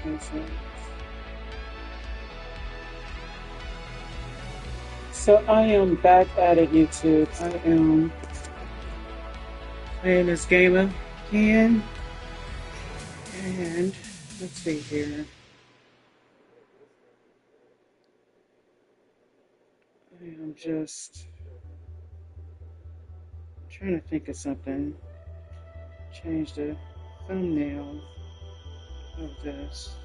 Okay. So I am back at it, YouTube. I am playing this game again. And let's see here. I am just trying to think of something. Change the thumbnail of this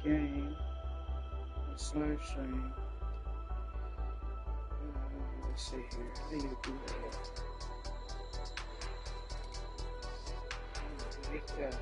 game. This live stream. Let's see here. How do you do that? Like that.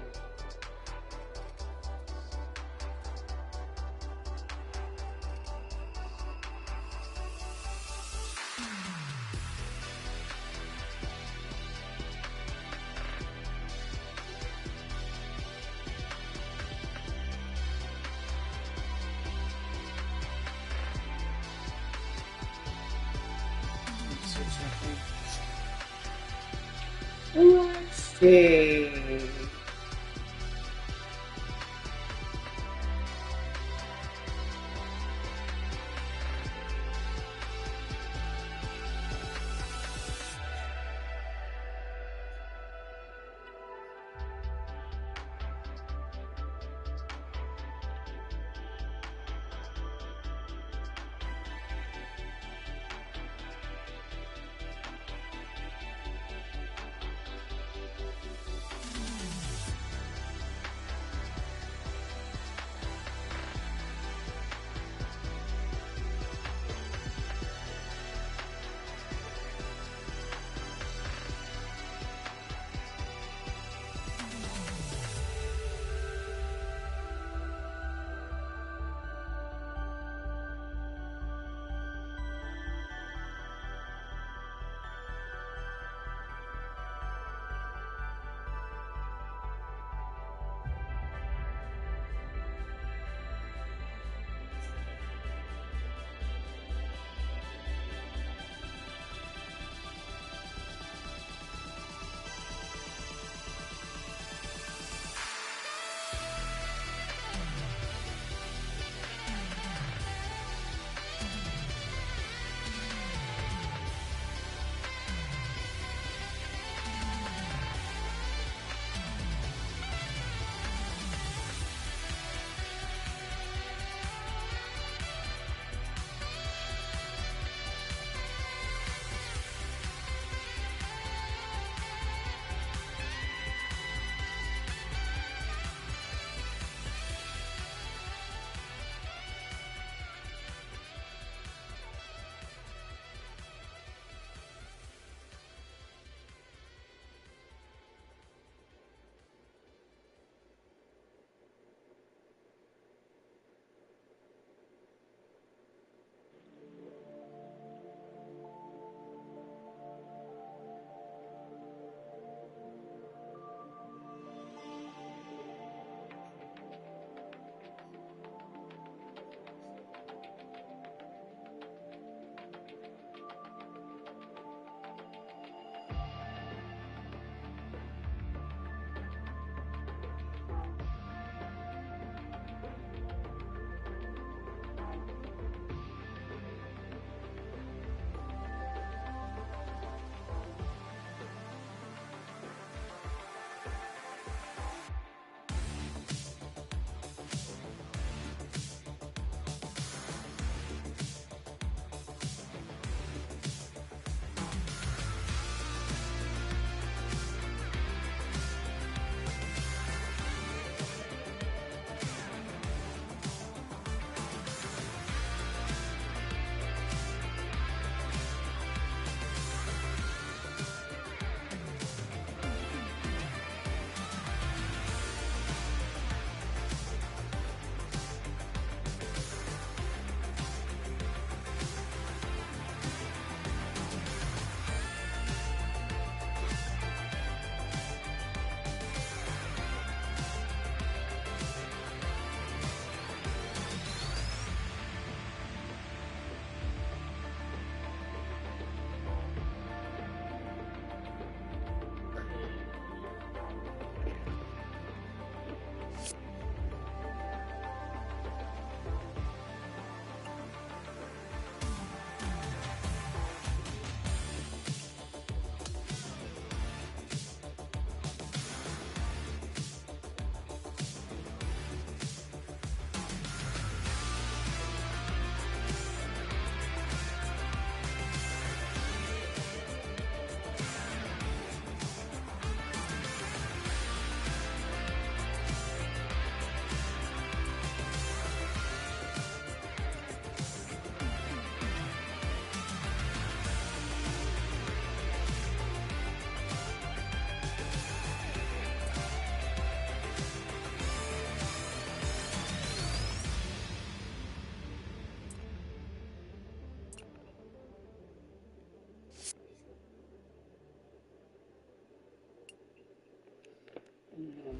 Let's see. Mm.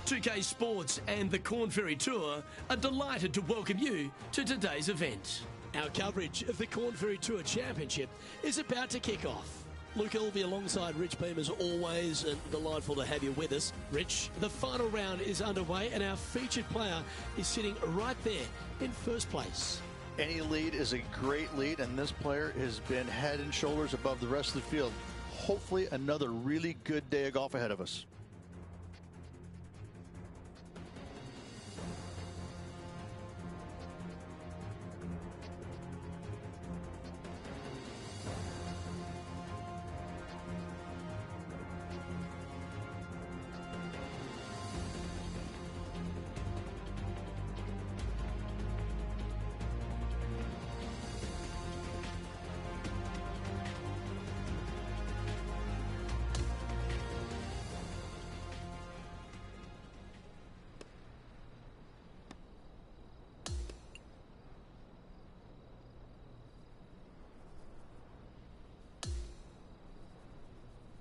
.2K Sports and the Corn Ferry Tour are delighted to welcome you to today's event. Our coverage of the Corn Ferry Tour Championship is about to kick off. Luke Elvey alongside Rich Beam as always, and delightful to have you with us. Rich, the final round is underway and our featured player is sitting right there in first place. Any lead is a great lead, and this player has been head and shoulders above the rest of the field. Hopefully another really good day of golf ahead of us.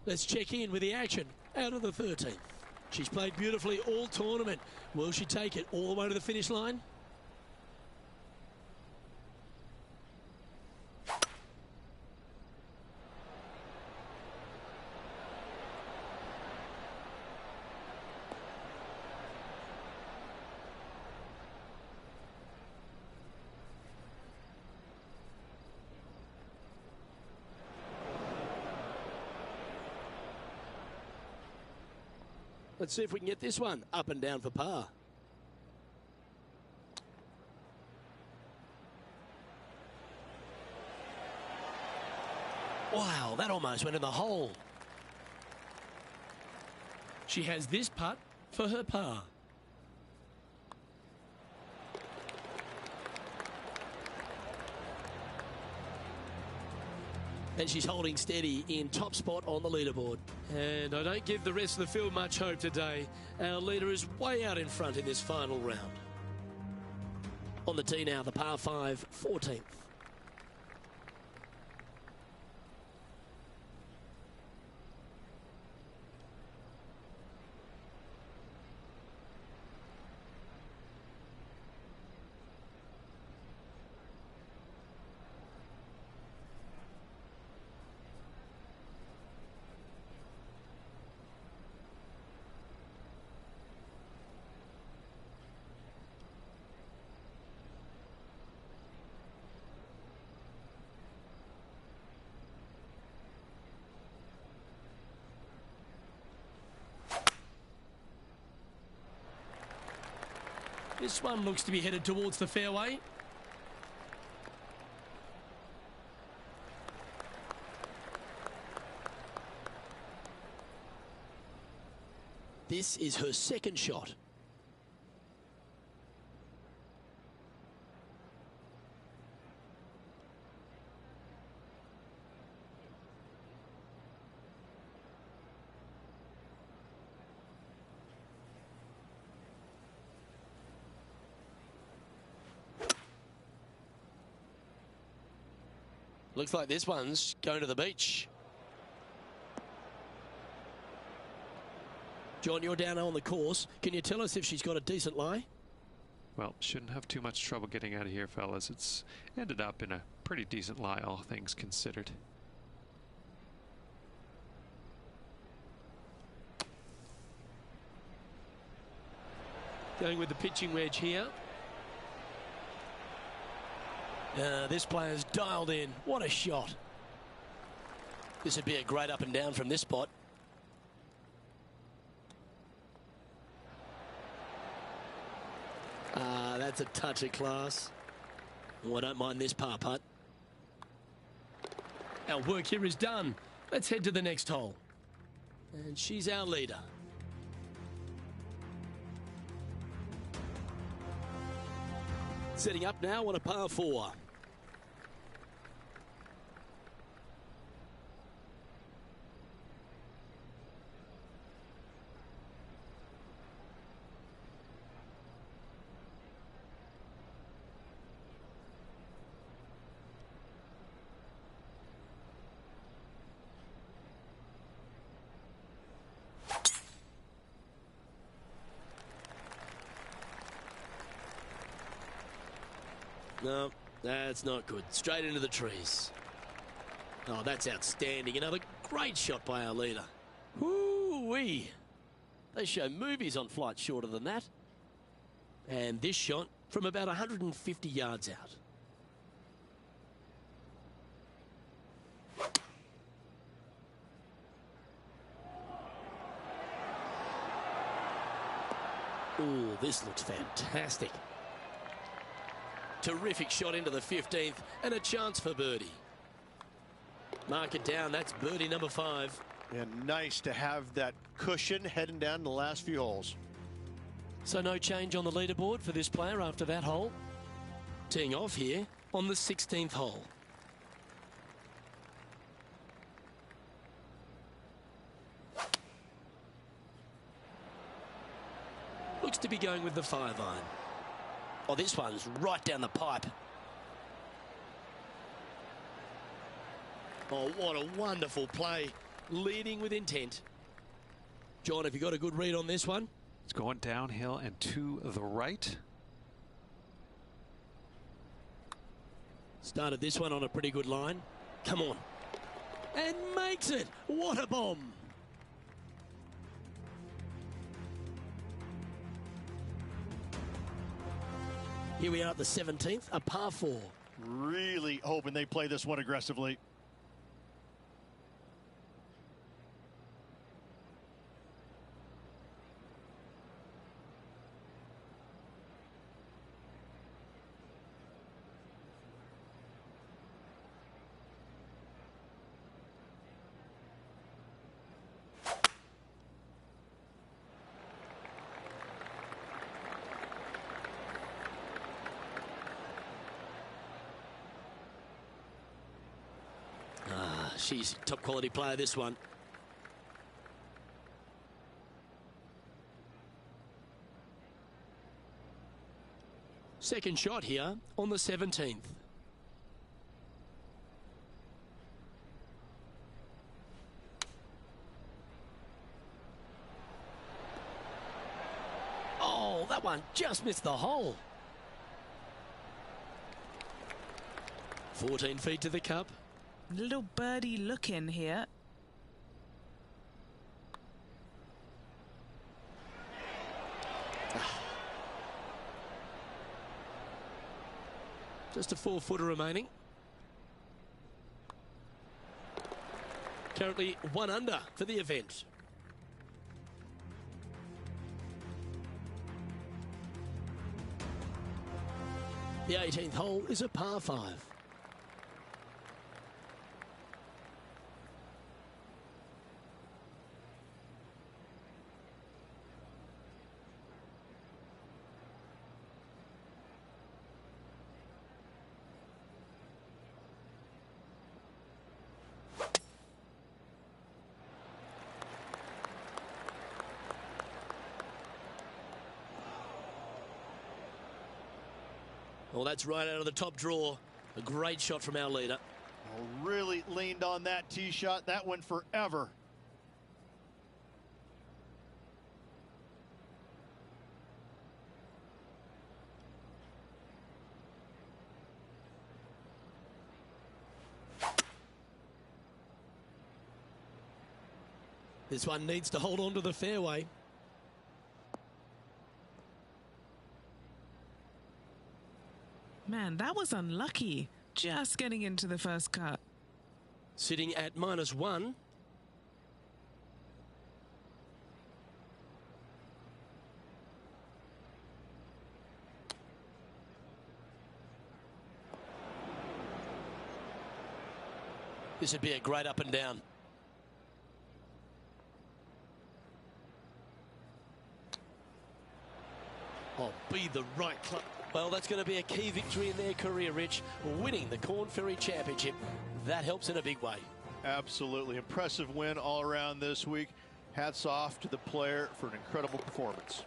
Let's check in with the action out of the 13th. She's played beautifully all tournament. Will she take it all the way to the finish line? Let's see if we can get this one up and down for par. Wow, that almost went in the hole. She has this putt for her par. And she's holding steady in top spot on the leaderboard. And I don't give the rest of the field much hope today. Our leader is way out in front in this final round. On the tee now, the par 5, 14th. This one looks to be headed towards the fairway. This is her second shot. Looks like this one's going to the beach. John, you're down on the course. Can you tell us if she's got a decent lie? Well, shouldn't have too much trouble getting out of here, fellas. It's ended up in a pretty decent lie, all things considered. Going with the pitching wedge here. This player's dialed in. What a shot. This would be a great up and down from this spot. That's a touch of class. Oh, I don't mind this par putt. Our work here is done. Let's head to the next hole. And she's our leader. Setting up now on a par 4. No, that's not good. Straight into the trees. Oh, that's outstanding. Another great shot by our leader. Whoo-wee. They show movies on flights shorter than that. And this shot from about 150 yards out. Ooh, this looks fantastic. Terrific shot into the 15th and a chance for birdie. Mark it down. That's birdie number 5. And nice to have that cushion heading down the last few holes. So no change on the leaderboard for this player after that hole. Teeing off here on the 16th hole. Looks to be going with the 5-iron. Oh, this one's right down the pipe. Oh, what a wonderful play. Leading with intent. John, have you got a good read on this one? It's going downhill and to the right. Started this one on a pretty good line. Come on. And makes it. What a bomb. Here we are at the 17th, a par 4. Really hoping they play this one aggressively. she's top quality player, this one. Second shot here on the 17th. Oh, that one just missed the hole. 14 feet to the cup. Little birdie look in here. Just a 4-footer remaining. Currently 1 under for the event. The 18th hole is a par 5. Well, that's right out of the top draw. A great shot from our leader. Oh, really leaned on that tee shot. That went forever. This one needs to hold on to the fairway. Man, that was unlucky. Just getting into the first cut. Sitting at -1. This would be a great up and down. Oh, be the right club. Well, that's going to be a key victory in their career, Rich. Winning the Corn Ferry Championship. That helps in a big way. Absolutely. Impressive win all around this week. Hats off to the player for an incredible performance.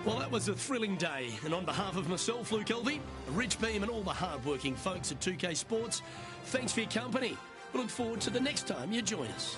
Well, that was a thrilling day, and on behalf of myself, Luke Elvey, Rich Beam and all the hard-working folks at 2K Sports, thanks for your company. We look forward to the next time you join us.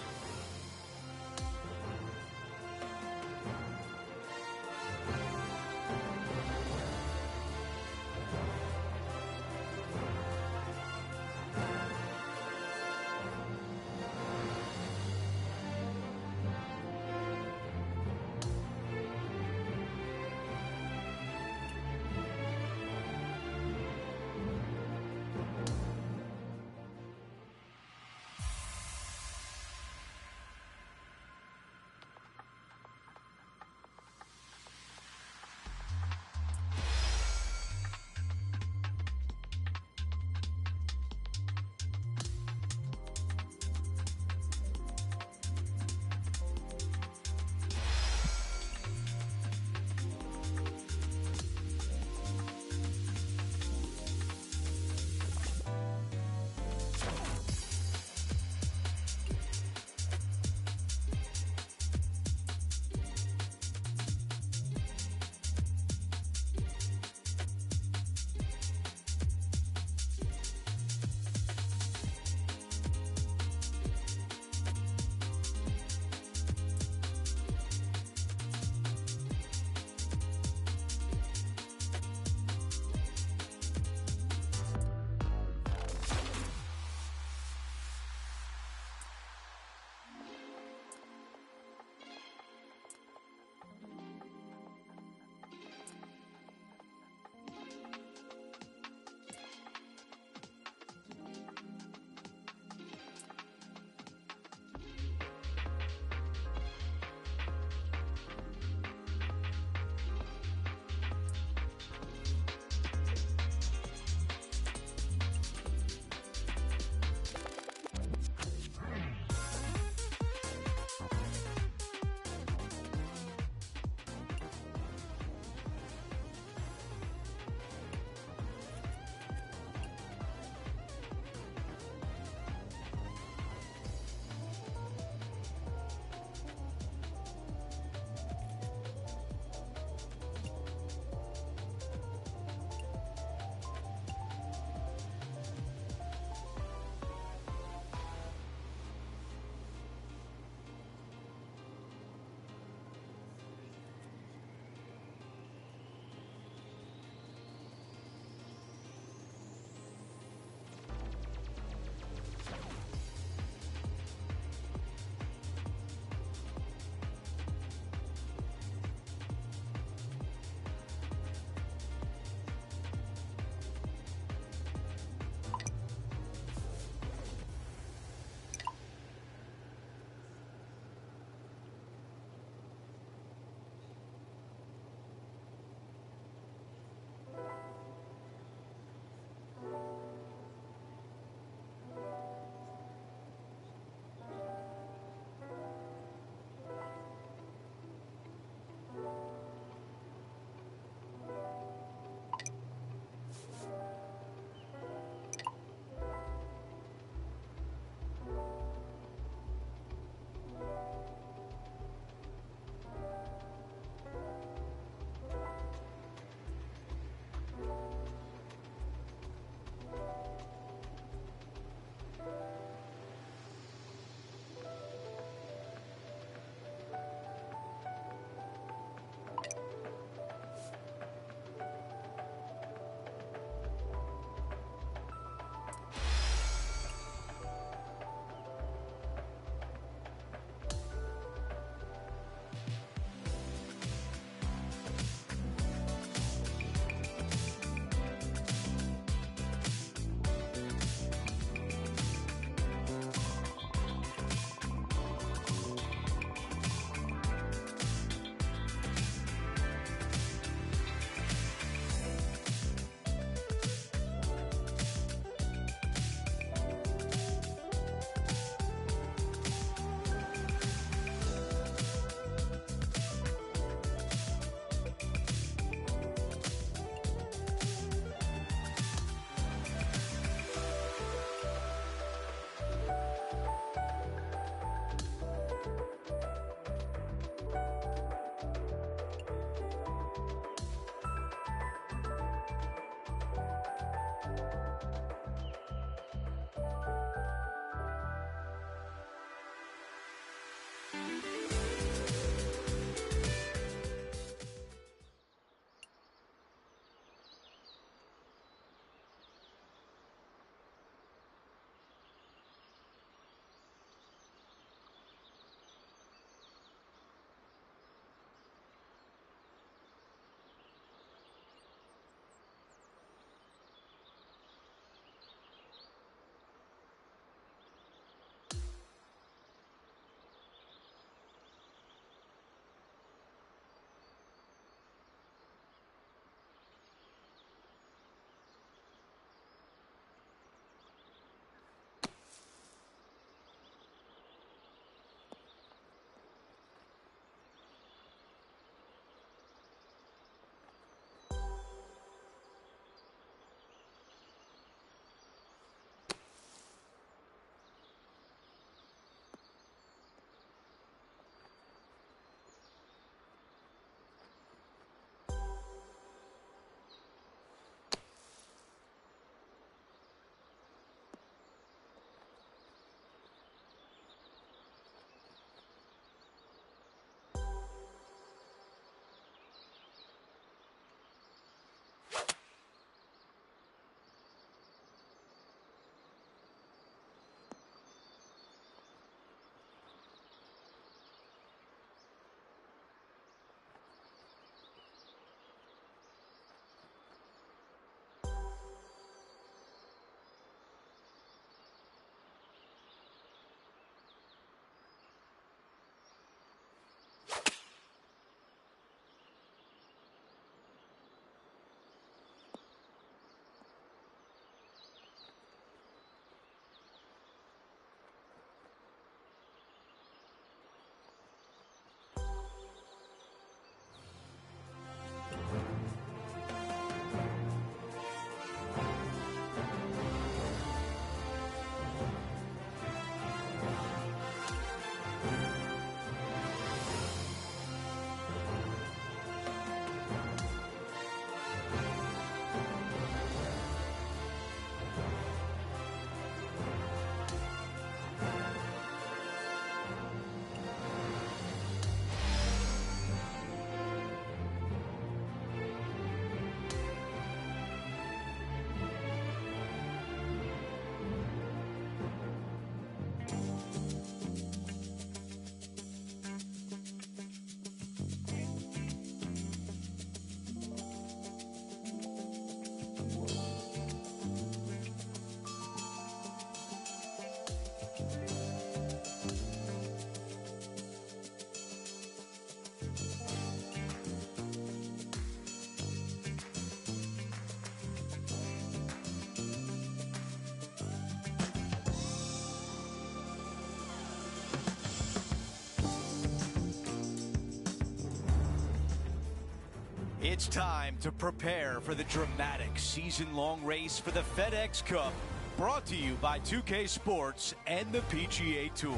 It's time to prepare for the dramatic season-long race for the FedEx Cup, brought to you by 2K Sports and the PGA Tour.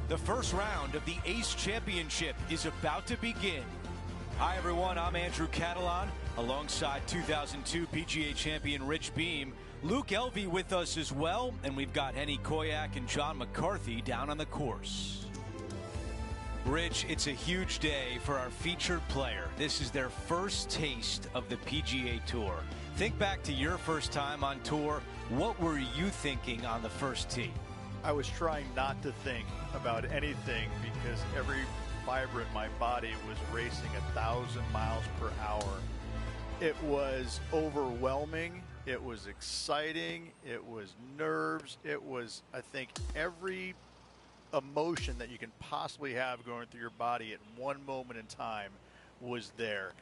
The first round of the Ace Championship is about to begin. Hi everyone, I'm Andrew Catalan, alongside 2002 PGA champion Rich Beem. Luke Elvey with us as well, and we've got Henny Koyak and John McCarthy down on the course. Rich, it's a huge day for our featured player. This is their first taste of the PGA Tour. Think back to your first time on tour. What were you thinking on the first tee? I was trying not to think about anything because every fiber in my body was racing 1,000 miles per hour. It was overwhelming. It was exciting. It was nerves. It was, I think, every emotion that you can possibly have going through your body at one moment in time was there.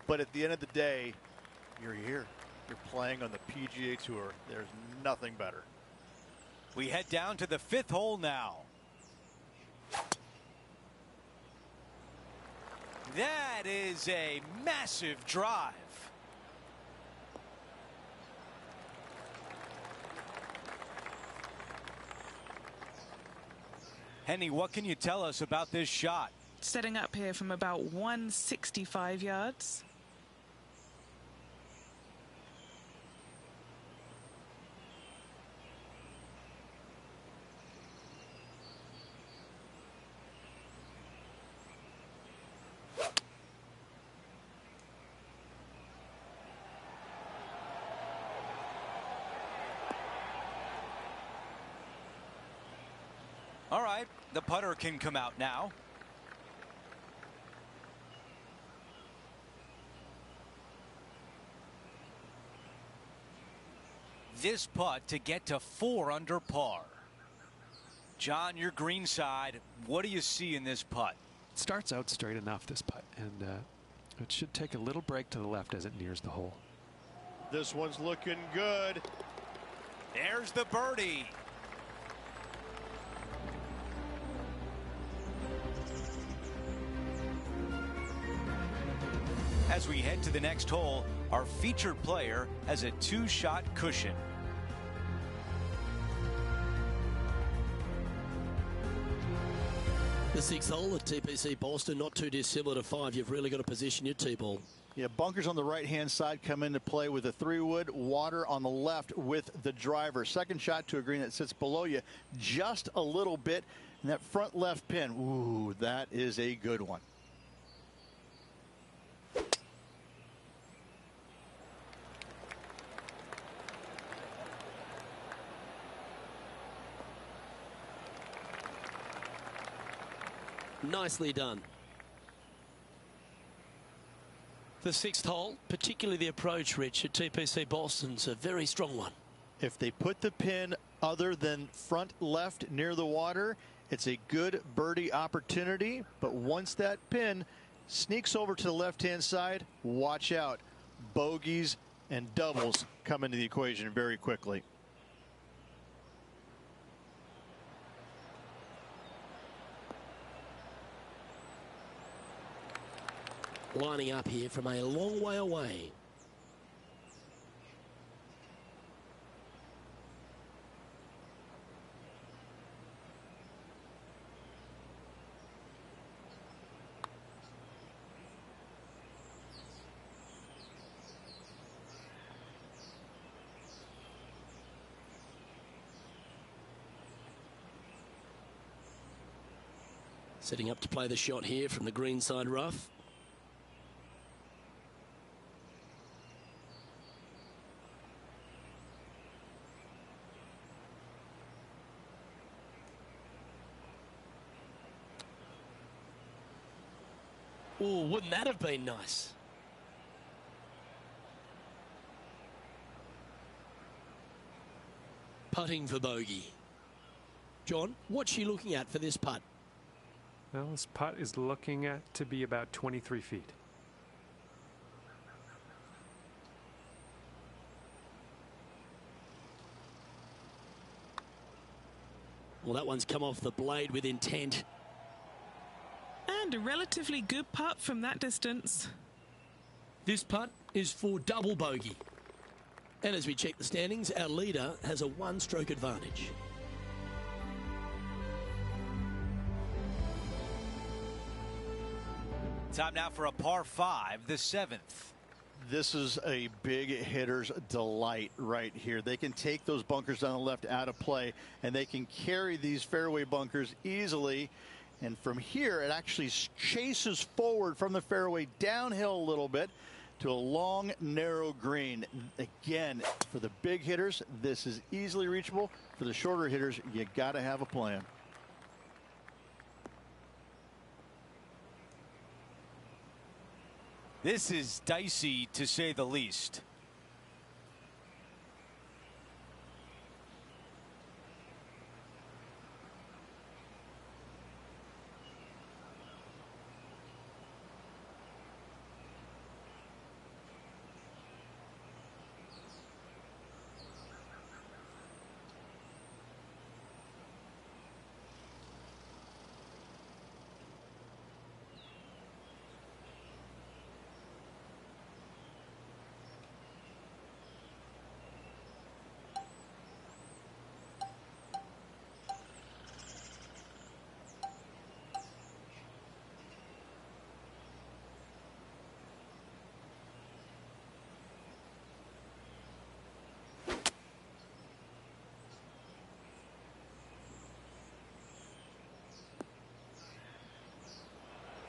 But at the end of the day, you're here. You're playing on the PGA Tour. There's nothing better. We head down to the 5th hole now. That is a massive drive. Henny, what can you tell us about this shot? Setting up here from about 165 yards. All right, the putter can come out now. This putt to get to 4 under par. John, your green side, what do you see in this putt? It starts out straight enough, this putt, and it should take a little break to the left as it nears the hole. This one's looking good. There's the birdie. As we head to the next hole, our featured player has a 2-shot cushion. The 6th hole at TPC Boston, not too dissimilar to 5. You've really got to position your tee ball. Yeah, bunkers on the right-hand side come into play with a 3-wood, water on the left with the driver. Second shot to a green that sits below you just a little bit. And that front left pin, ooh, that is a good one. Nicely done. The 6th hole, particularly the approach, Rich, at TPC Boston's a very strong one. If they put the pin other than front left near the water, it's a good birdie opportunity. But once that pin sneaks over to the left-hand side, watch out. Bogeys and doubles come into the equation very quickly. Lining up here from a long way away. Setting up to play the shot here from the greenside rough. Oh, wouldn't that have been nice? Putting for bogey. John, what's she looking at for this putt? Well, this putt is looking at to be about 23 feet. Well, that one's come off the blade with intent. And a relatively good putt from that distance. This putt is for double bogey. And as we check the standings, our leader has a one-stroke advantage. Time now for a par 5, the 7th. This is a big hitter's delight right here. They can take those bunkers down the left out of play, and they can carry these fairway bunkers easily. And from here, it actually chases forward from the fairway downhill a little bit to a long, narrow green. Again, for the big hitters, this is easily reachable. For the shorter hitters, you got to have a plan. This is dicey, to say the least.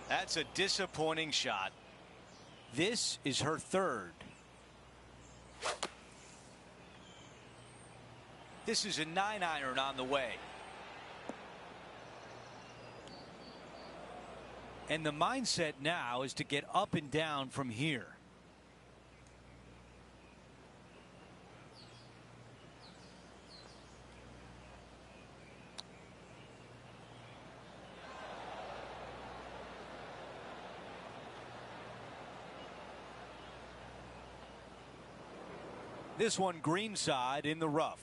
That's a disappointing shot. This is her third. This is a 9-iron on the way. And the mindset now is to get up and down from here. This one greenside in the rough.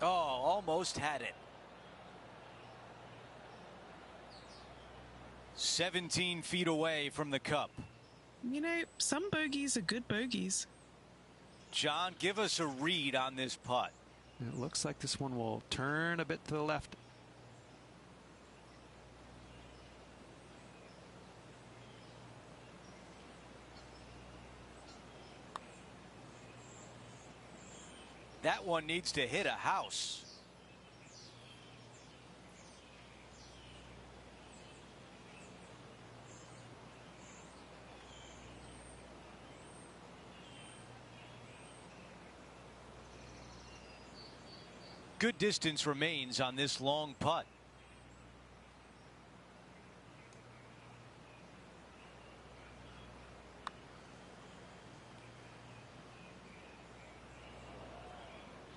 Oh, almost had it. 17 feet away from the cup. You know, some bogeys are good bogeys. John, give us a read on this putt. It looks like this one will turn a bit to the left. That one needs to hit a house. Good distance remains on this long putt.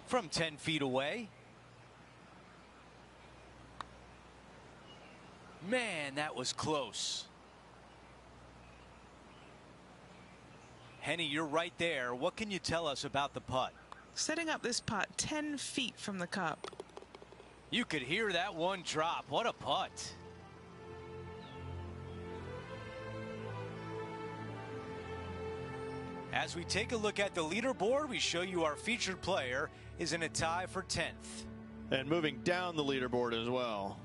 From 10 feet away. Man, that was close. Henny, you're right there. What can you tell us about the putt? Setting up this putt 10 feet from the cup. You could hear that one drop. What a putt. As we take a look at the leaderboard, we show you our featured player is in a tie for 10th. And moving down the leaderboard as well.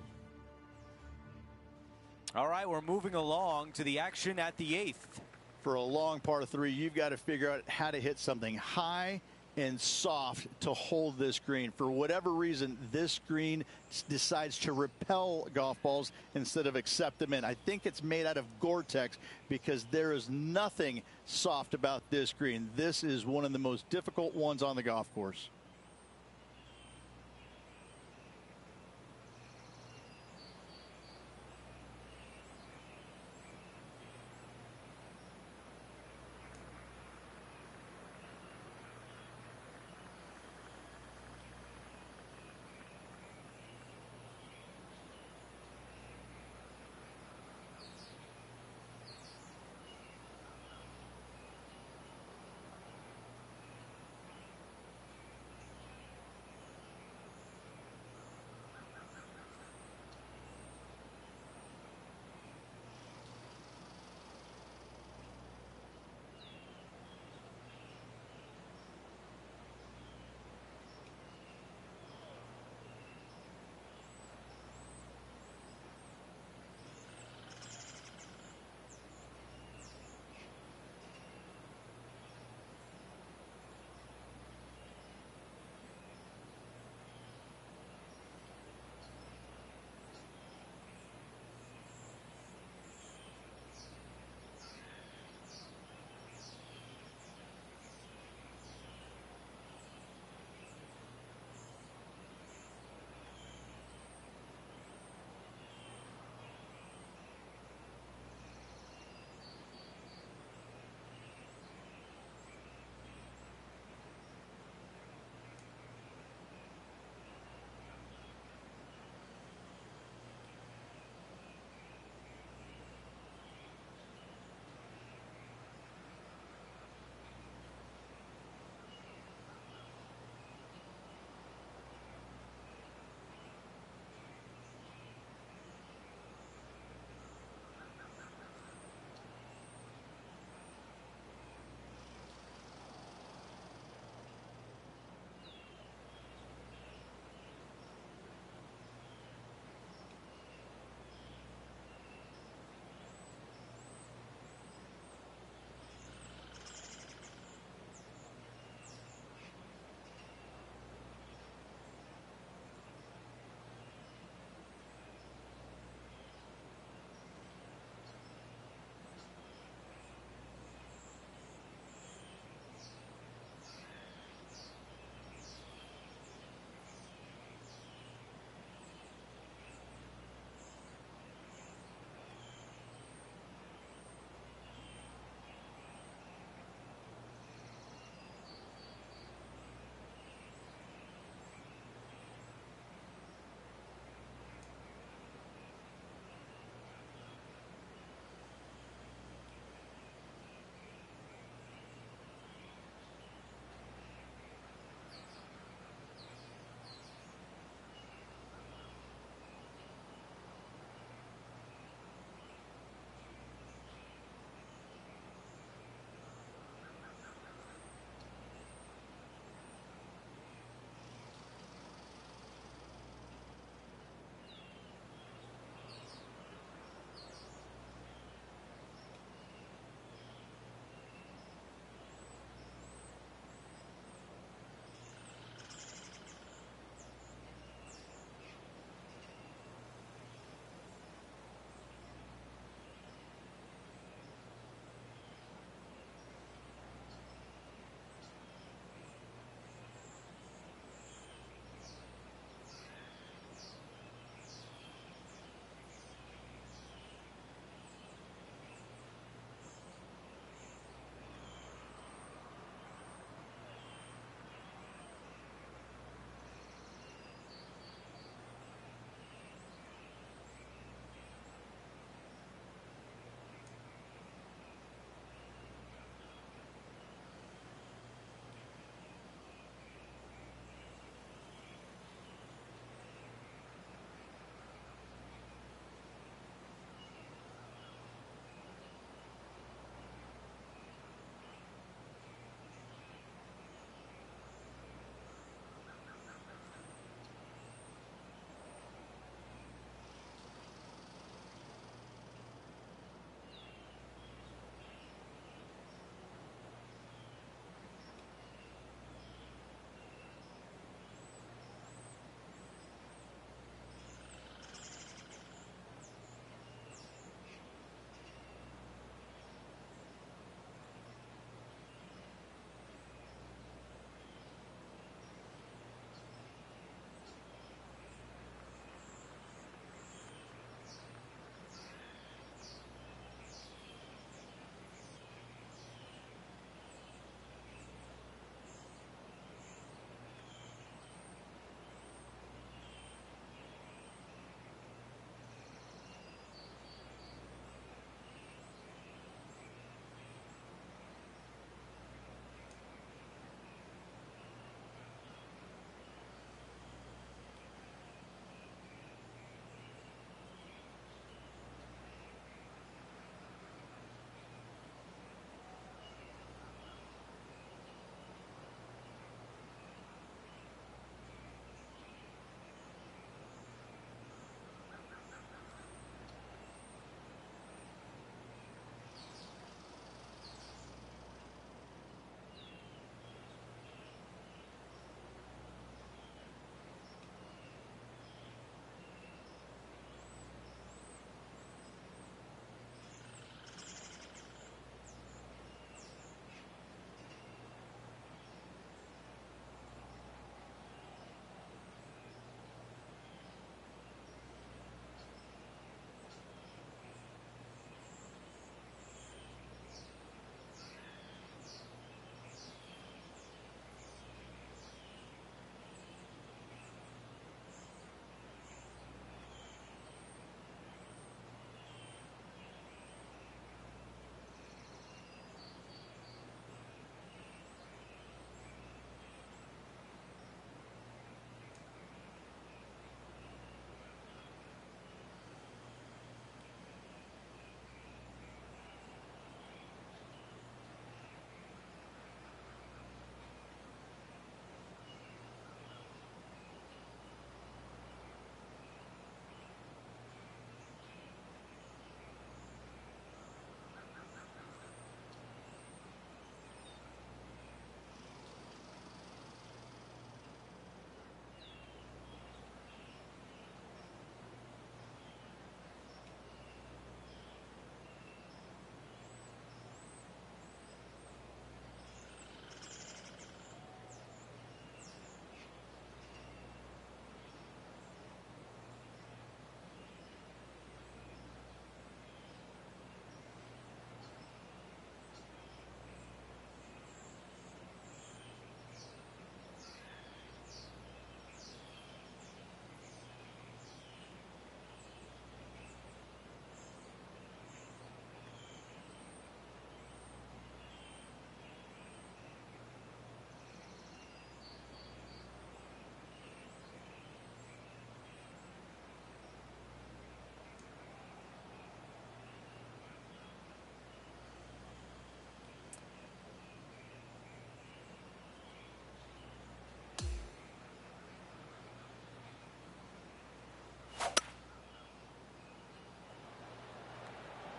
All right, we're moving along to the action at the 8th. For a long par 3, you've got to figure out how to hit something high and soft to hold this green. For whatever reason, this green decides to repel golf balls instead of accept them in. I think it's made out of Gore-Tex because there is nothing soft about this green. This is one of the most difficult ones on the golf course.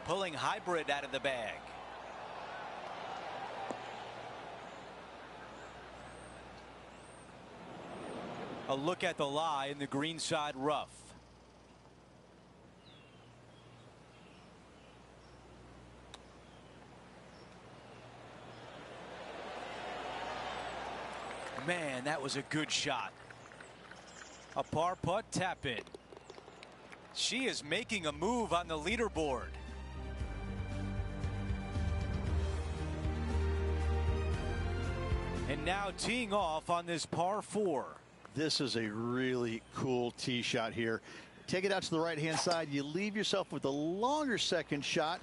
pulling hybrid out of the bag. A look at the lie in the greenside rough. Man, that was a good shot. A par putt tap in. She is making a move on the leaderboard. And now teeing off on this par 4. This is a really cool tee shot here. Take it out to the right hand side. You leave yourself with a longer second shot,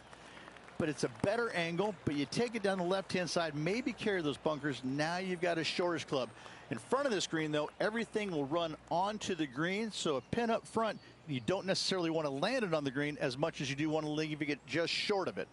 but it's a better angle. But you take it down the left hand side, maybe carry those bunkers. Now you've got a shortish club. In front of this green, though, everything will run onto the green. So a pin up front, you don't necessarily want to land it on the green as much as you do want to leave it just short of it.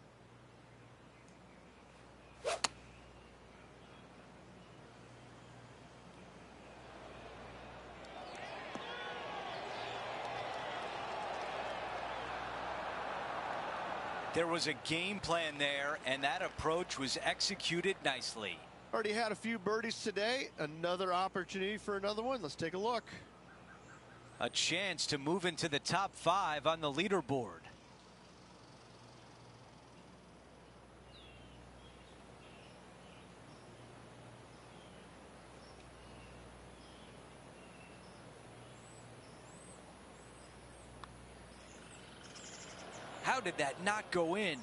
There was a game plan there, and that approach was executed nicely. Already had a few birdies today. Another opportunity for another one. Let's take a look. A chance to move into the top 5 on the leaderboard. How did that not go in?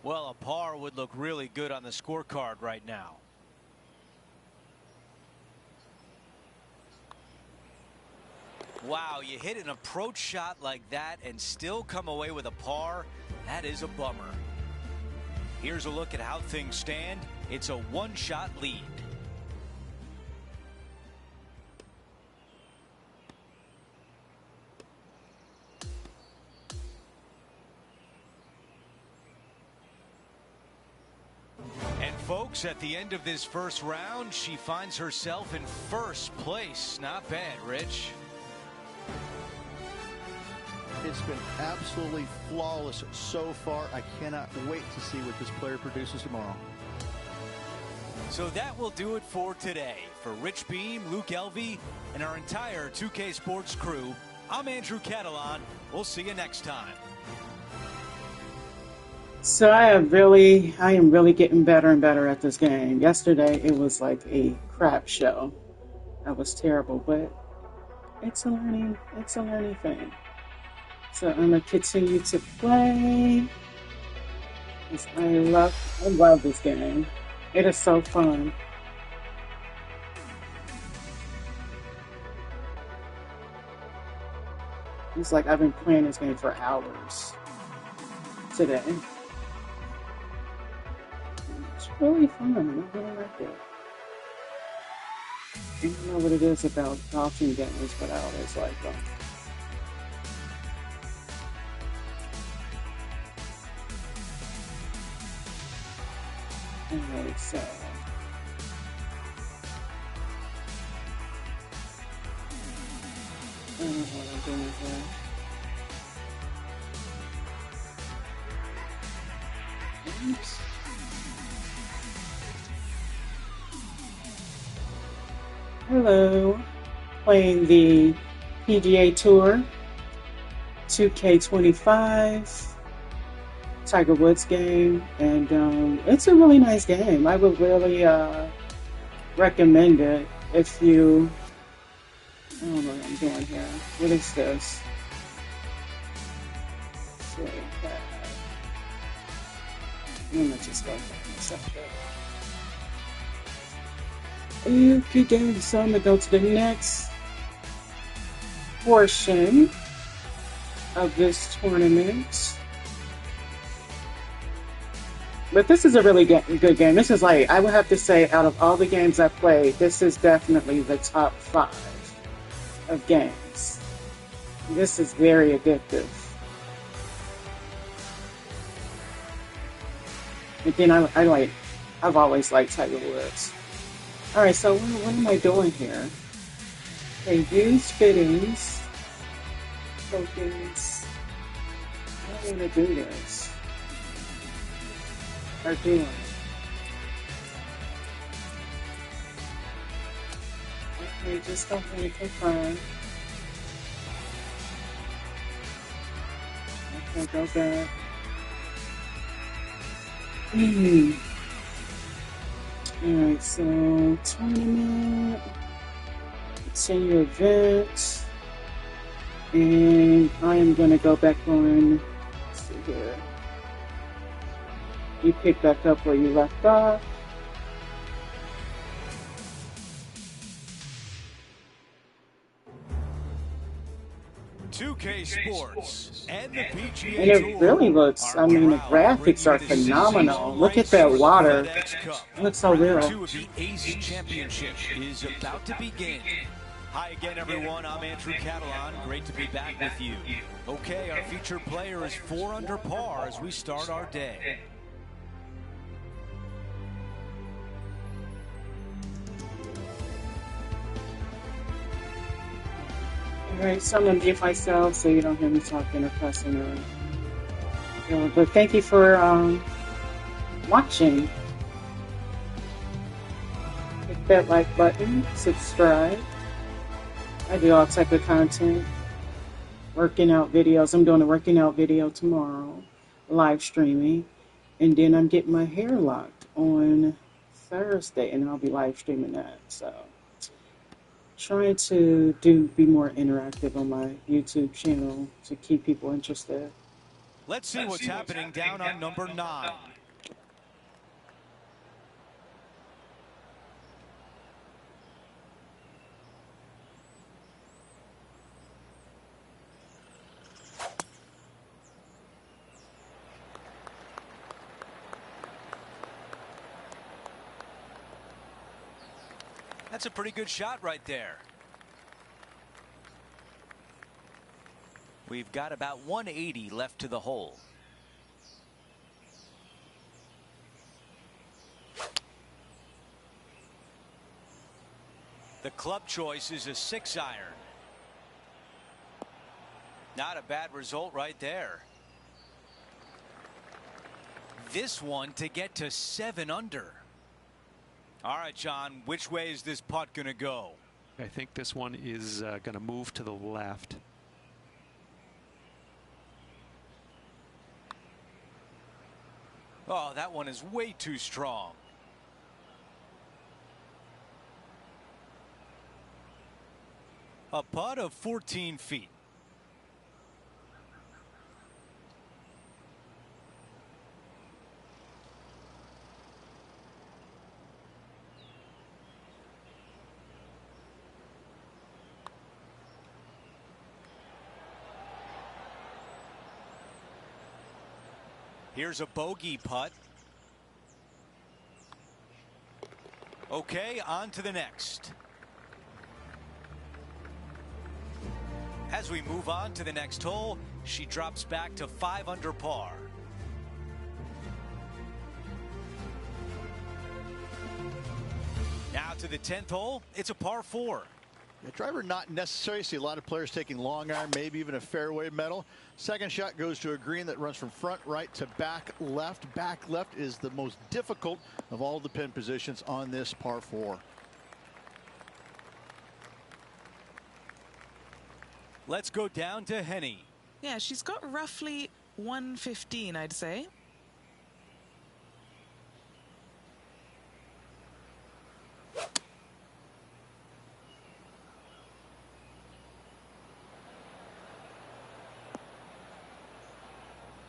Well, a par would look really good on the scorecard right now. Wow, you hit an approach shot like that and still come away with a par. That is a bummer. Here's a look at how things stand. It's a one-shot lead. Folks, at the end of this first round, she finds herself in first place. Not bad, Rich. It's been absolutely flawless so far. I cannot wait to see what this player produces tomorrow. So that will do it for today. For Rich Beam, Luke Elvey, and our entire 2K Sports crew, I'm Andrew Catalan. We'll see you next time. So I am really getting better and better at this game. Yesterday it was like a crap show. That was terrible, but it's a learning thing. So I'm gonna continue to play. I love this game. It is so fun. It's like I've been playing this game for hours today. It's really fun. I really like it. I don't know what it is about golfing games, but I always like them. Alright, so I don't know what I'm doing here. Oops. Hello, playing the PGA Tour 2K25 Tiger Woods game, and it's a really nice game. I would really recommend it if you. I don't know what I'm doing here. What is this? I'm gonna just go back myself there. Okay, so I'm gonna go to the next portion of this tournament. But this is a really good game. This is like, I would have to say, out of all the games I played, this is definitely the top 5 of games. This is very addictive. And then I've always liked Tiger Woods. Alright, so what am I doing here? Okay, use fittings. Focus. going to do this. Or doing. Okay, just hoping to confirm. Okay, go back. Alright, so tournament, senior event, and I am going to go back on, let's see here. You pick back up where you left off. $2K Sports and the PGA And it really looks, I mean, the graphics are phenomenal. Look at that water. It looks so real. Round 2 of the Ace Championship is about to begin. Hi again, everyone. I'm Andrew Catalan. Great to be back with you. Okay, our featured player is 4 under par as we start our day. Alright, so I'm going to mute myself so you don't hear me talking or cussing or but thank you for watching. Hit that like button, subscribe. I do all type of content. Working out videos. I'm doing a working out video tomorrow. Live streaming. And then I'm getting my hair locked on Thursday and I'll be live streaming that. So trying to be more interactive on my YouTube channel to keep people interested. Let's see what's happening down on number 9. That's a pretty good shot right there. We've got about 180 left to the hole. The club choice is a 6-iron. Not a bad result right there. This one to get to 7 under. All right, John, which way is this putt going to go? I think this one is going to move to the left. Oh, that one is way too strong. A putt of 14 feet. Here's a bogey putt. Okay, on to the next. As we move on to the next hole, she drops back to 5 under par. Now to the 10th hole, it's a par 4. The driver not necessary. See a lot of players taking long iron, maybe even a fairway metal. Second shot goes to a green that runs from front right to back left. Back left is the most difficult of all the pin positions on this par 4. Let's go down to Henny. Yeah, she's got roughly 115, I'd say.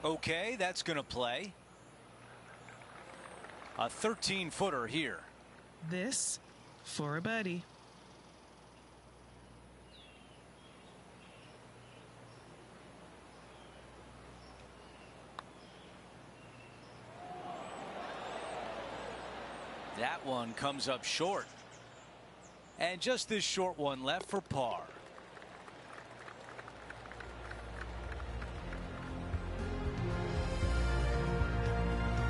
Okay, that's going to play. A 13-footer here. This for a birdie. That one comes up short. And just this short one left for par.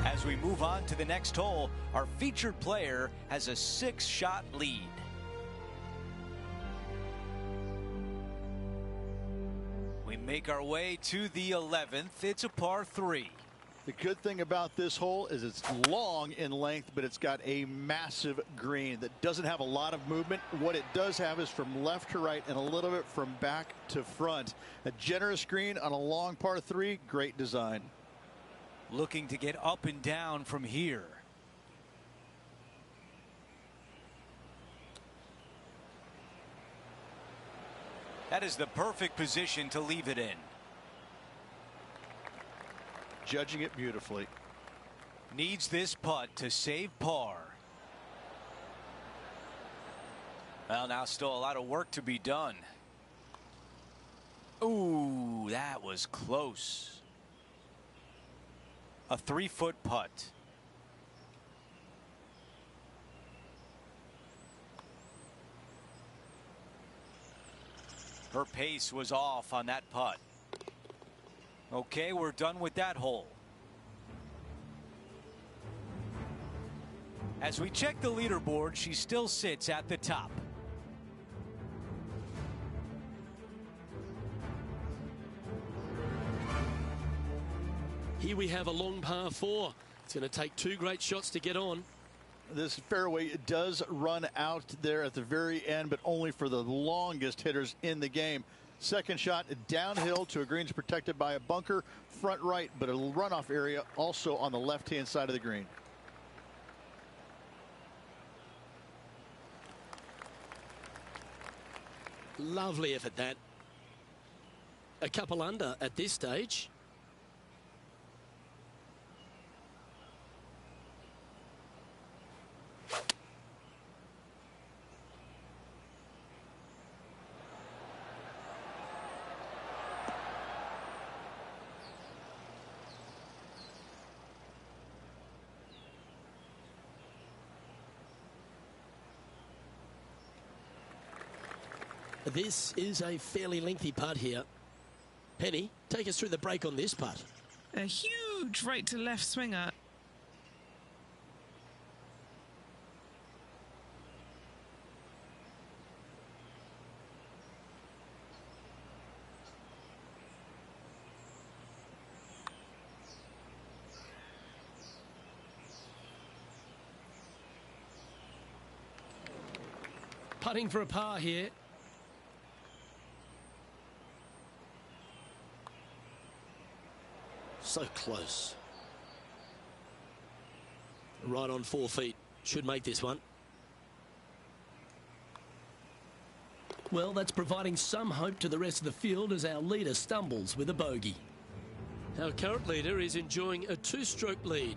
As we move on to the next hole, our featured player has a 6-shot lead. We make our way to the 11th. It's a par 3. The good thing about this hole is it's long in length, but it's got a massive green that doesn't have a lot of movement. What it does have is from left to right and a little bit from back to front. A generous green on a long par 3. Great design. Looking to get up and down from here. That is the perfect position to leave it in. Judging it beautifully. Needs this putt to save par. Well, now still a lot of work to be done. Ooh, that was close. A 3-foot putt. Her pace was off on that putt. Okay, we're done with that hole. As we check the leaderboard, she still sits at the top. Here we have a long par 4. It's going to take 2 great shots to get on. This fairway does run out there at the very end, but only for the longest hitters in the game. Second shot downhill to a greens protected by a bunker, front right, but a runoff area also on the left-hand side of the green. Lovely effort, that. A couple under at this stage. This is a fairly lengthy putt here. Penny, take us through the break on this putt. A huge right to left swinger. Putting for a par here. So close. Right on 4 feet. Should make this one. Well, that's providing some hope to the rest of the field as our leader stumbles with a bogey. Our current leader is enjoying a 2-stroke lead.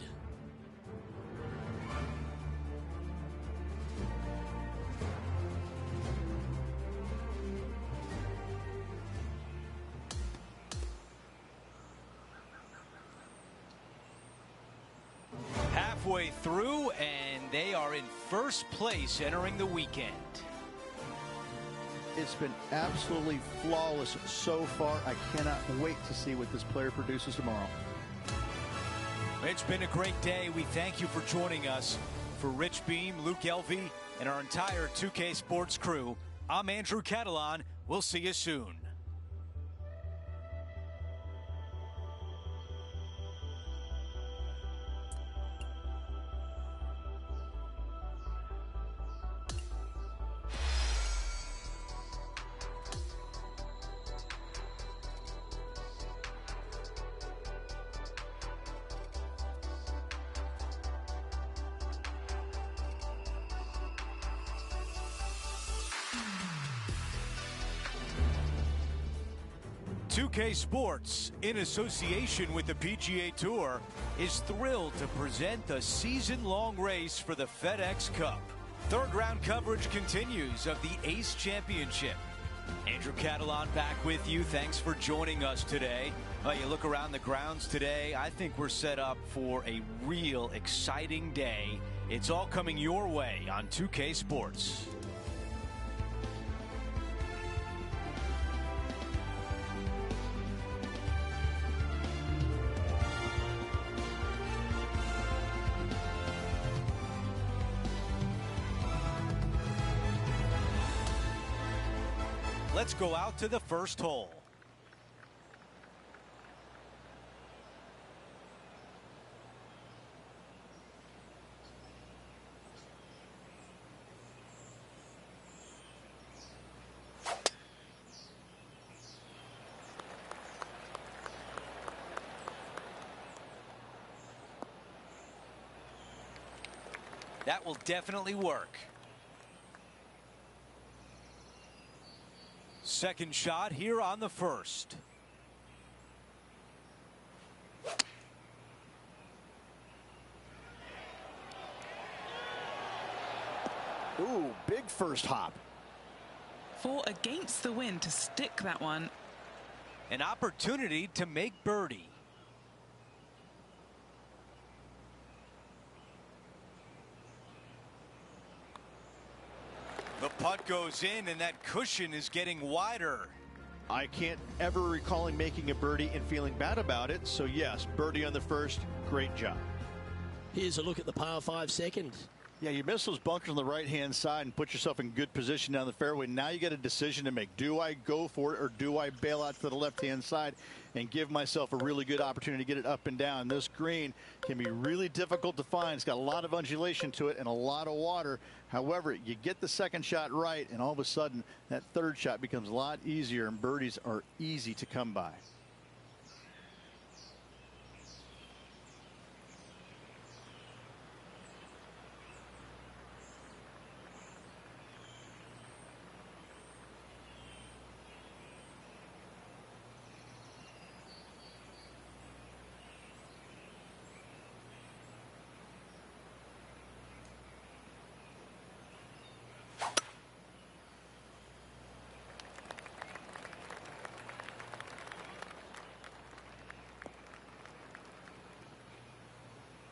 Halfway through, and they are in first place entering the weekend. It's been absolutely flawless so far. I cannot wait to see what this player produces tomorrow. It's been a great day. We thank you for joining us. For Rich Beam, Luke Elvey, and our entire 2K Sports crew, I'm Andrew Catalan. We'll see you soon. UK Sports, in association with the PGA Tour, is thrilled to present the season-long race for the FedEx Cup. Third round coverage continues of the Ace Championship. Andrew Catalan back with you. Thanks for joining us today. You look around the grounds today, I think we're set up for a real exciting day. It's all coming your way on 2K Sports. Let's go out to the first hole. That will definitely work. Second shot here on the first. Ooh, big first hop. 4 against the wind to stick that one. An opportunity to make birdie. The putt goes in, and that cushion is getting wider. I can't ever recall him making a birdie and feeling bad about it. So yes, birdie on the first, great job. Here's a look at the par 5 second. Yeah, you miss those bunkers on the right-hand side and put yourself in good position down the fairway. Now you got a decision to make. Do I go for it or do I bail out to the left-hand side and give myself a really good opportunity to get it up and down? This green can be really difficult to find. It's got a lot of undulation to it and a lot of water. However, you get the second shot right, and all of a sudden that third shot becomes a lot easier, and birdies are easy to come by.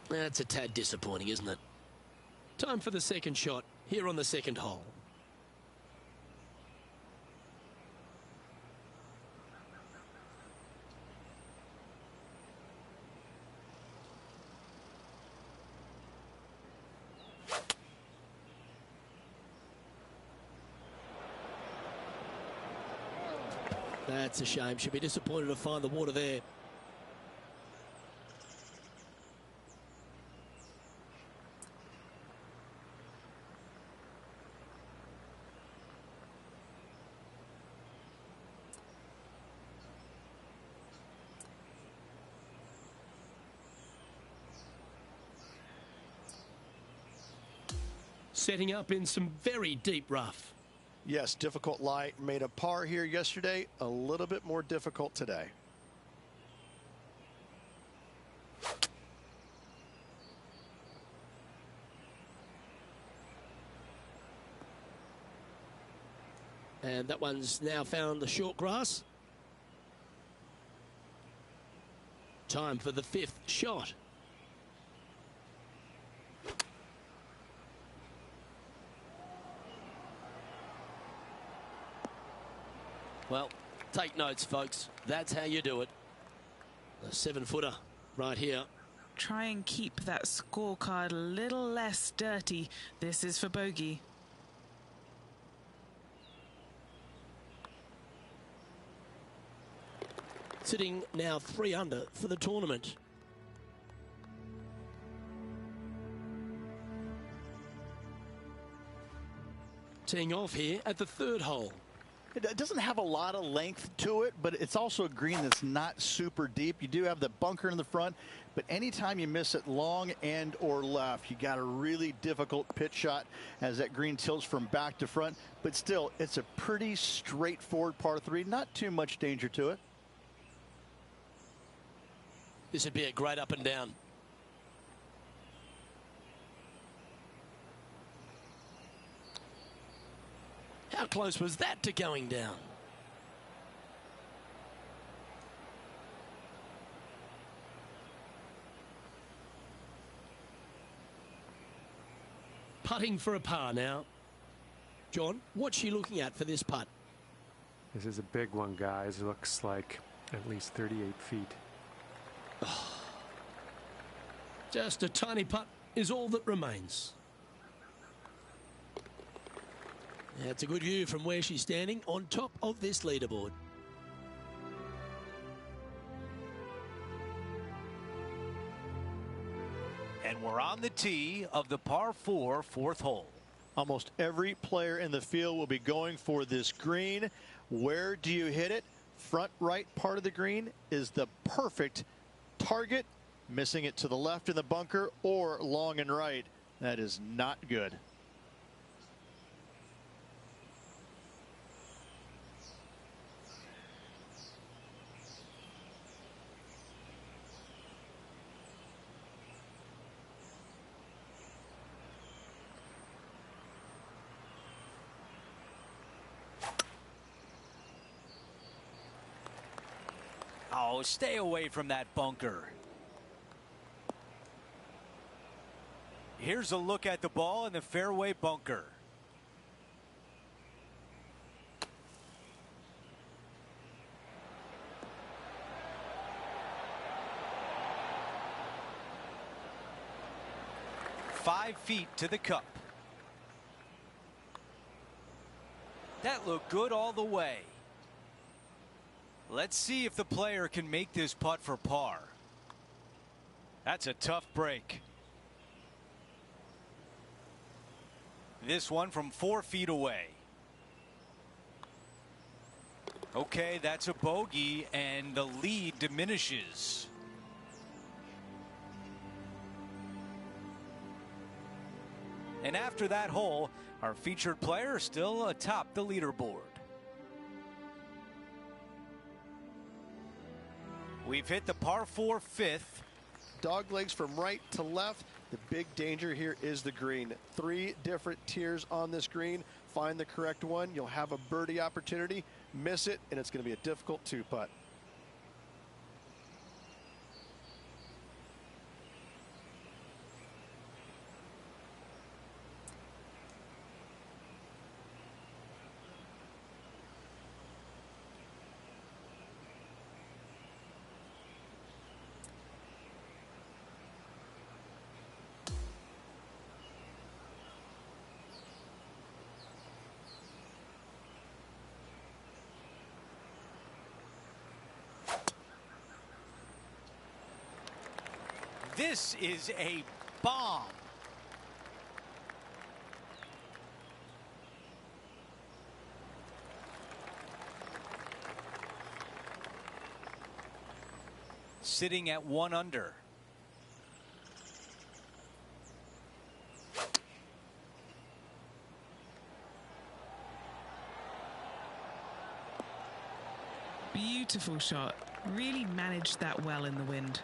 That's a tad disappointing, isn't it? Time for the second shot here on the second hole. That's a shame. Should be disappointed to find the water there. Setting up in some very deep rough. Yes, difficult lie. Made a par here yesterday. A little bit more difficult today. And that one's now found the short grass. Time for the 5th shot. Well, take notes, folks. That's how you do it. A 7-footer right here. Try and keep that scorecard a little less dirty. This is for bogey. Sitting now 3 under for the tournament. Teeing off here at the 3rd hole. It doesn't have a lot of length to it, but it's also a green that's not super deep. You do have the bunker in the front, but anytime you miss it long and or left, you got a really difficult pitch shot as that green tilts from back to front. But still, it's a pretty straightforward par 3. Not too much danger to it. This would be a great up and down. How close was that to going down? Putting for a par now. John, what's she looking at for this putt? This is a big one, guys. Looks like at least 38 feet. Just a tiny putt is all that remains. That's a good view from where she's standing on top of this leaderboard. And we're on the tee of the par 4 4th hole. Almost every player in the field will be going for this green. Where do you hit it? Front right part of the green is the perfect target. Missing it to the left in the bunker or long and right That is not good. Oh, stay away from that bunker. Here's a look at the ball in the fairway bunker. Five feet to the cup. That looked good all the way. Let's see if the player can make this putt for par. That's a tough break. This one from 4 feet away. Okay, that's a bogey, and the lead diminishes. And after that hole, our featured player still atop the leaderboard. We've hit the par 4 fifth. Dog legs from right to left. The big danger here is the green. 3 different tiers on this green. Find the correct one. You'll have a birdie opportunity. Miss it, and it's going to be a difficult 2-putt. This is a bomb. Sitting at 1 under. Beautiful shot. Really managed that well in the wind.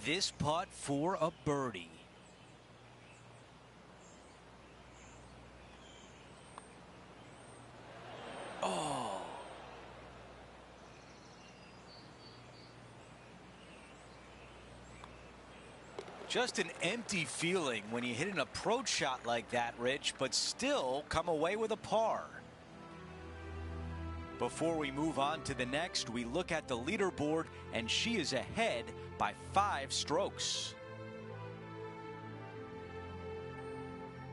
This putt for a birdie. Oh. Just an empty feeling when you hit an approach shot like that, Rich, but still come away with a par. Before we move on to the next, we look at the leaderboard, and she is ahead by 5 strokes.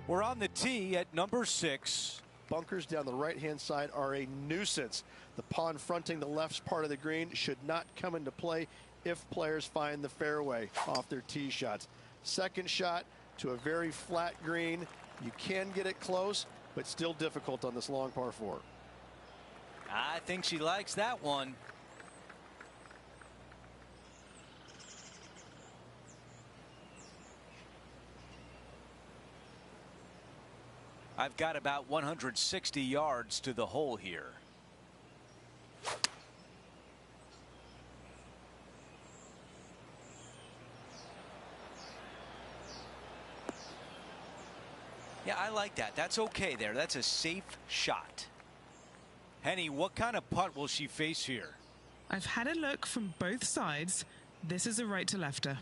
We're on the tee at number 6. Bunkers down the right-hand side are a nuisance. The pond fronting the left part of the green should not come into play if players find the fairway off their tee shots. Second shot to a very flat green. You can get it close, but still difficult on this long par 4. I think she likes that one. I've got about 160 yards to the hole here. Yeah, I like that. That's okay there. That's a safe shot. Henny, what kind of putt will she face here? I've had a look from both sides. This is a right to lefter.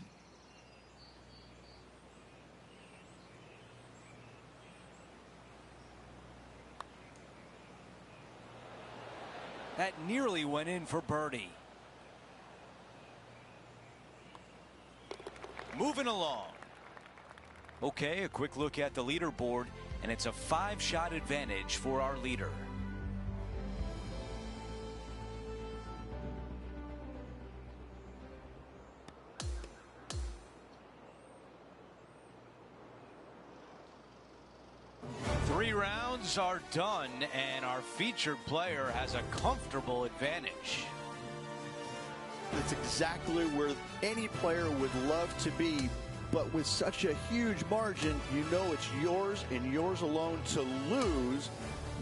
That nearly went in for birdie. Moving along. Okay, a quick look at the leaderboard, and it's a 5-shot advantage for our leader. Three rounds are done, and our featured player has a comfortable advantage. That's exactly where any player would love to be. But with such a huge margin, you know it's yours and yours alone to lose,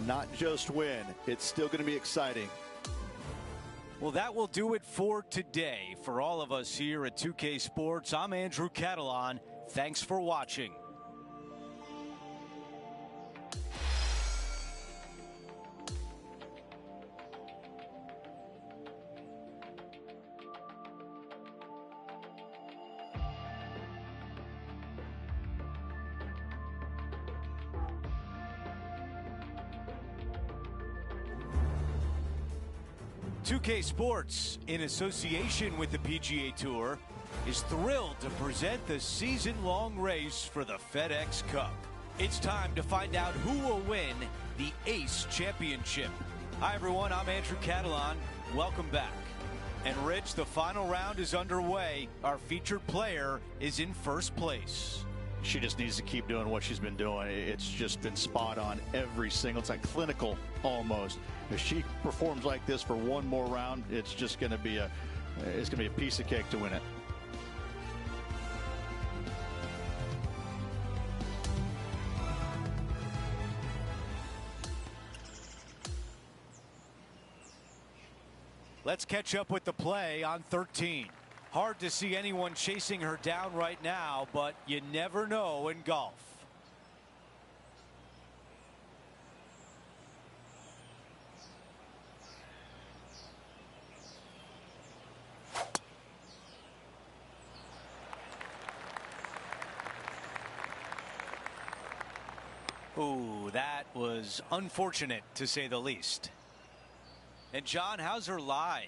not just win. It's still going to be exciting. Well, that will do it for today. For all of us here at 2K Sports, I'm Andrew Catalan. Thanks for watching. .2K Sports, in association with the PGA Tour, is thrilled to present the season-long race for the FedEx Cup. It's time to find out who will win the Ace Championship. Hi, everyone. I'm Andrew Catalan. Welcome back. And, Rich, the final round is underway. Our featured player is in first place. She just needs to keep doing what she's been doing. It's just been spot on every single time, clinical almost. If she performs like this for one more round, it's just going to be a piece of cake to win it. Let's catch up with the play on 13. Hard to see anyone chasing her down right now, but you never know in golf. Ooh, that was unfortunate to say the least. And John, how's her lie?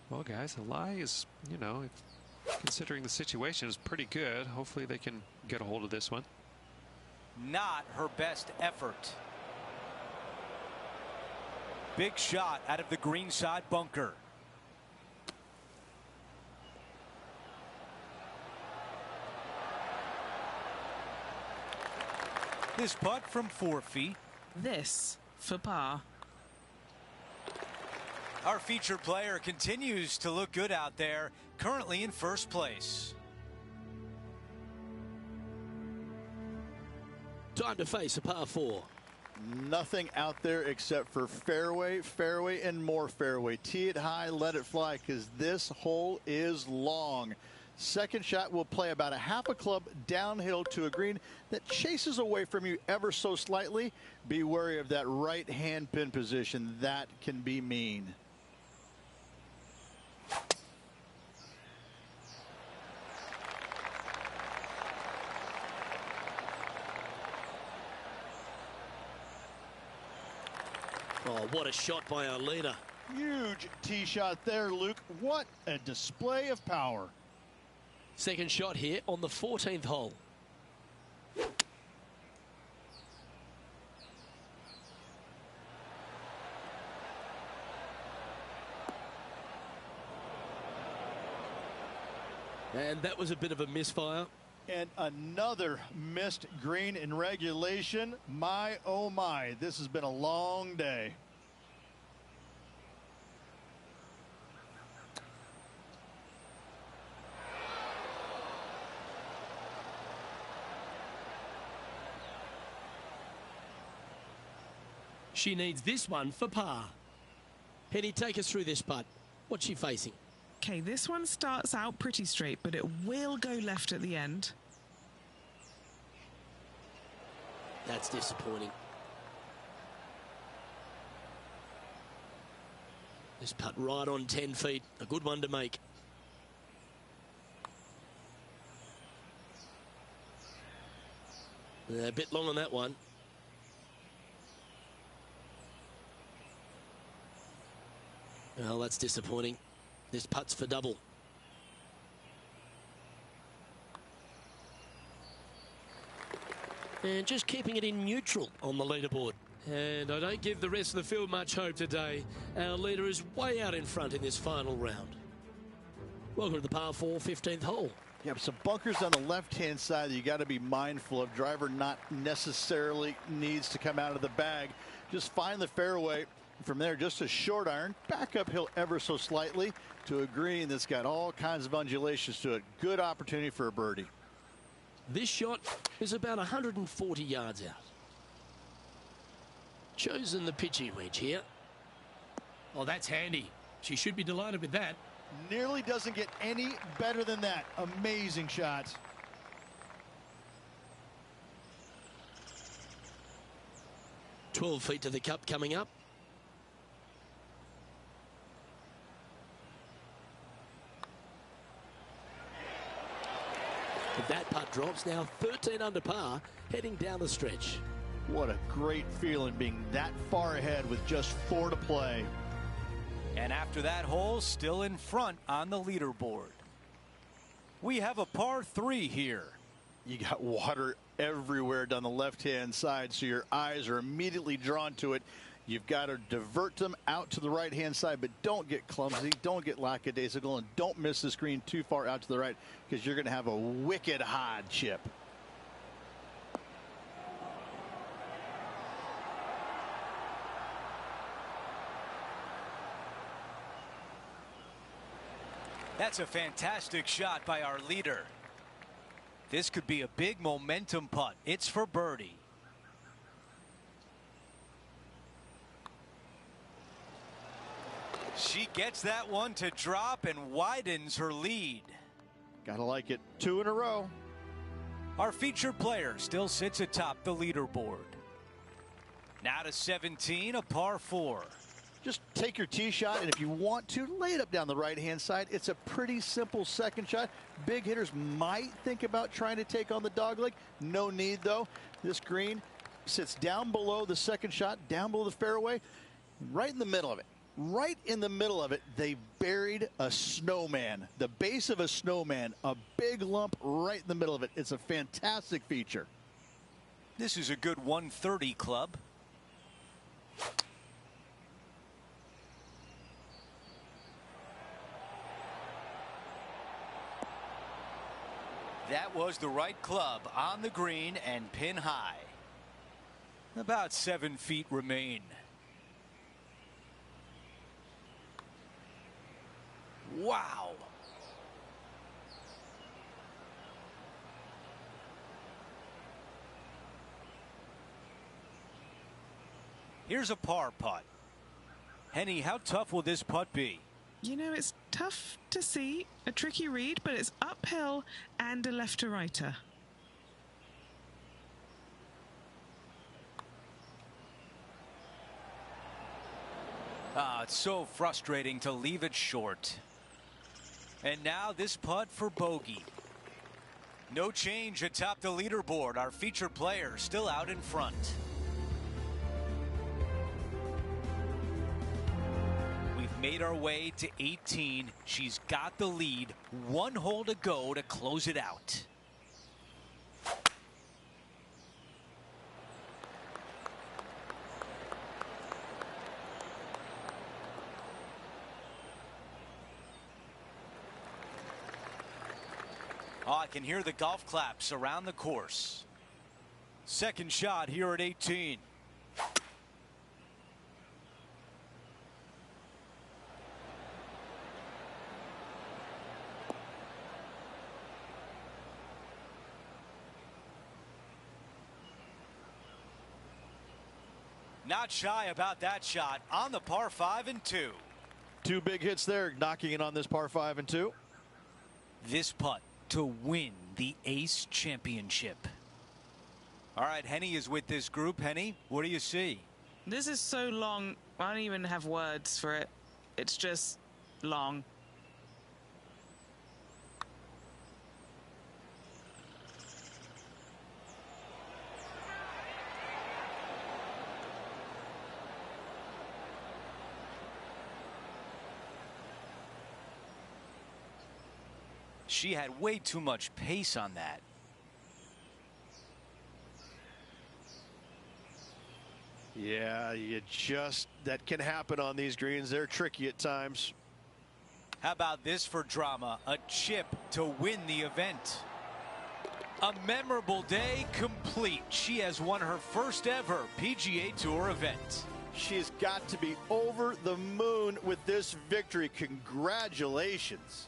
Well, guys, the lie is, you know, considering the situation, is pretty good. Hopefully they can get a hold of this one. Not her best effort. Big shot out of the green side bunker. This putt from 4 feet. This for par. Our featured player continues to look good out there, currently in first place. Time to face a par 4. Nothing out there except for fairway, fairway, and more fairway. Tee it high, let it fly, because this hole is long. Second shot will play about a half a club downhill to a green that chases away from you ever so slightly. Be wary of that right hand pin position. That can be mean. Oh, what a shot by our leader. Huge tee shot there, Luke. What a display of power. Second shot here on the 14th hole. And that was a bit of a misfire. And another missed green in regulation. My, oh my, this has been a long day. She needs this one for par. Penny, take us through this putt. What's she facing? Okay, this one starts out pretty straight, but it will go left at the end. That's disappointing. This putt right on 10 feet. A good one to make. A bit long on that one. Well, that's disappointing. This putt's for double. And just keeping it in neutral on the leaderboard. And I don't give the rest of the field much hope today. Our leader is way out in front in this final round. Welcome to the par 4 15th hole. Yeah, some bunkers on the left-hand side that you got to be mindful of. Driver not necessarily needs to come out of the bag. Just find the fairway From there, just a short iron, back uphill ever so slightly to a green that's got all kinds of undulations to it. Good opportunity for a birdie. This shot is about 140 yards out. Chosen the pitching wedge here. Oh, that's handy. She should be delighted with that. Nearly doesn't get any better than that. Amazing shot. "12 feet to the cup coming up. If that putt drops, now 13 under par, heading down the stretch. What a great feeling being that far ahead with just 4 to play. And after that hole, still in front on the leaderboard. We have a par 3 here. You got water everywhere down the left-hand side, so your eyes are immediately drawn to it. You've got to divert them out to the right-hand side, but don't get clumsy, don't get lackadaisical, and don't miss the screen too far out to the right, because you're going to have a wicked hard chip. That's a fantastic shot by our leader. This could be a big momentum putt. It's for birdie. She gets that one to drop and widens her lead. Gotta like it. 2 in a row. Our featured player still sits atop the leaderboard. Now to 17, a par 4. Just take your tee shot, and if you want to, lay it up down the right-hand side. It's a pretty simple second shot. Big hitters might think about trying to take on the dogleg. No need, though. This green sits down below the second shot, down below the fairway, right in the middle of it. Right in the middle of it, they buried a snowman. The base of a snowman, a big lump right in the middle of it. It's a fantastic feature. This is a good 130 club. That was the right club on the green and pin high. About 7 feet remain. Wow. Here's a par putt. Henny, how tough will this putt be? You know, it's tough to see, a tricky read, but it's uphill and a left to righter. Ah, it's so frustrating to leave it short. And now this putt for bogey. No change atop the leaderboard. Our featured player still out in front. We've made our way to 18. She's got the lead. 1 hole to go to close it out. Oh, I can hear the golf claps around the course. Second shot here at 18. Not shy about that shot on the par 5 and 2. 2 big hits there, knocking it on this par 5 and 2. This putt to win the Ace Championship. All right, Henny is with this group. Henny, what do you see? This is so long, I don't even have words for it. It's just long. She had way too much pace on that. Yeah, that can happen on these greens. They're tricky at times. How about this for drama? A chip to win the event. A memorable day complete. She has won her first ever PGA Tour event. She has got to be over the moon with this victory. Congratulations.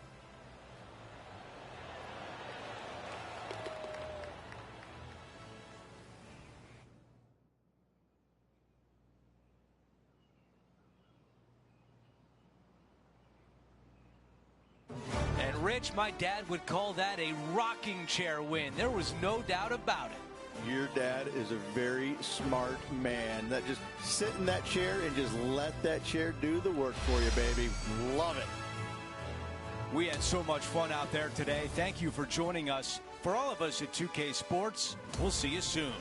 And Rich, my dad would call that a rocking chair win. There was no doubt about it. Your dad is a very smart man. That just sit in that chair and just let that chair do the work for you, baby. Love it. We had so much fun out there today. Thank you for joining us. For all of us at 2K Sports, we'll see you soon.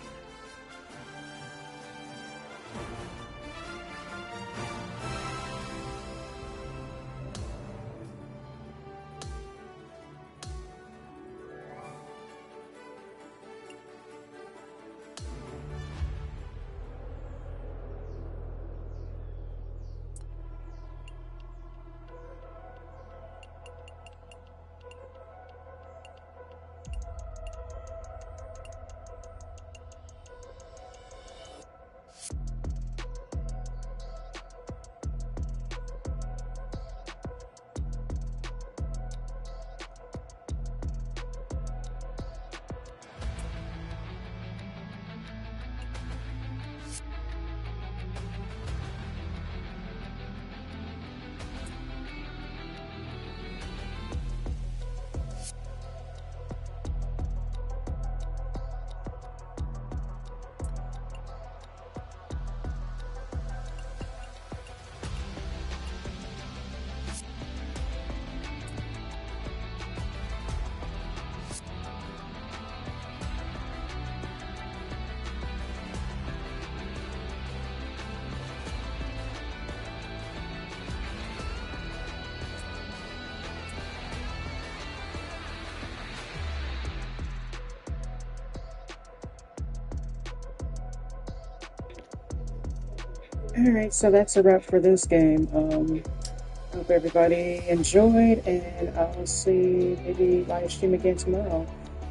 All right, so that's a wrap for this game. Hope everybody enjoyed, and I'll see maybe live stream again tomorrow.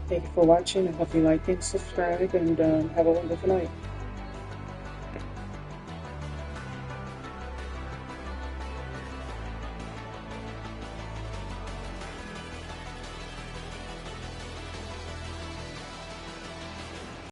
Thank you for watching. I hope you like and subscribe, and have a wonderful night.